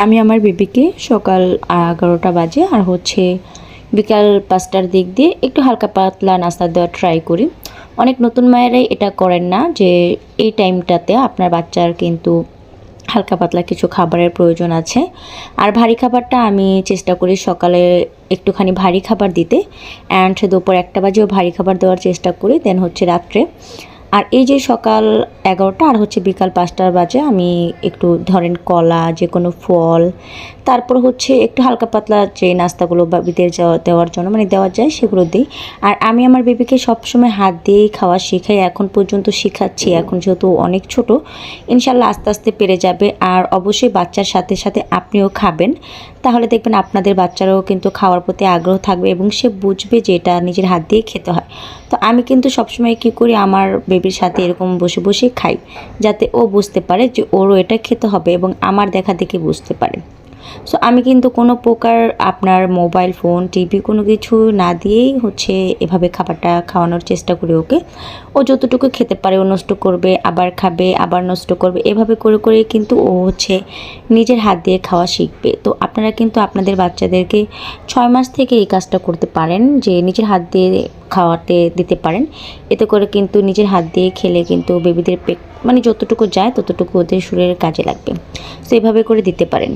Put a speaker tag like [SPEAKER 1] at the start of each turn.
[SPEAKER 1] আমি আমার বেবিকে সকাল 11টা বাজে আর হচ্ছে বিকাল 5টার দিক দিয়ে একটু হালকা পাতলা নাস্তা দেওয়ার ট্রাই করি। অনেক নতুন মায়েরাই এটা করেন না যে এই টাইমটাতে আপনার বাচ্চার কিন্তু হালকা পাতলা কিছু খাবারের প্রয়োজন আছে। আর ভারী খাবারটা আমি চেষ্টা করি সকালে একটুখানি ভারী খাবার দিতে, অ্যান্ড দুপুর 1টা বাজেও ভারী খাবার দেওয়ার চেষ্টা করি, দেন হচ্ছে রাত্রে। আর এই যে সকাল 11টা আর হচ্ছে বিকাল 5টা বাজে আমি একটু ধরেন কলা, যে কোনো ফল, তারপর হচ্ছে একটু হালকা পাতলা যে নাস্তাগুলো বেবিদের দেওয়ার জন্য মানে দেওয়া যায় সেগুলো দিই। আর আমি আমার বেবিকে সবসময় হাত দিয়েই খাওয়া শেখাই, এখন পর্যন্ত শেখাচ্ছি। এখন যেহেতু অনেক ছোট, ইনশাল্লাহ আস্তে আস্তে পেরে যাবে। আর অবশ্যই বাচ্চার সাথে সাথে আপনিও খাবেন, তাহলে দেখবেন আপনাদের বাচ্চারাও কিন্তু খাওয়ার প্রতি আগ্রহ থাকবে এবং সে বুঝবে যে এটা নিজের হাত দিয়ে খেতে হয়। তো আমি কিন্তু সবসময় কী করি, আমার বেবির সাথে এরকম বসে বসে খাই, যাতে ও বুঝতে পারে যে ওরও এটা খেতে হবে এবং আমার দেখা দেখে বুঝতে পারে। সো আমি কিন্তু কোনো প্রকার আপনার মোবাইল ফোন, টিভি কোনো কিছু না দিয়েই হচ্ছে এভাবে খাবারটা খাওয়ানোর চেষ্টা করি ওকে। ও যতটুকু খেতে পারে ও নষ্ট করবে, আবার খাবে, আবার নষ্ট করবে, এভাবে করে করে কিন্তু ও হচ্ছে নিজের হাত দিয়ে খাওয়া শিখবে। তো আপনারা কিন্তু আপনাদের বাচ্চাদেরকে 6 মাস থেকে এই কাজটা করতে পারেন, যে নিজের হাত দিয়ে খাওয়াতে দিতে পারেন। এতে করে কিন্তু নিজের হাত দিয়ে খেলে কিন্তু বেবিদের পেট মানে যতটুকু যায় ততটুকু ওদের শরীরের কাজে লাগবে। তো এভাবে করে দিতে পারেন।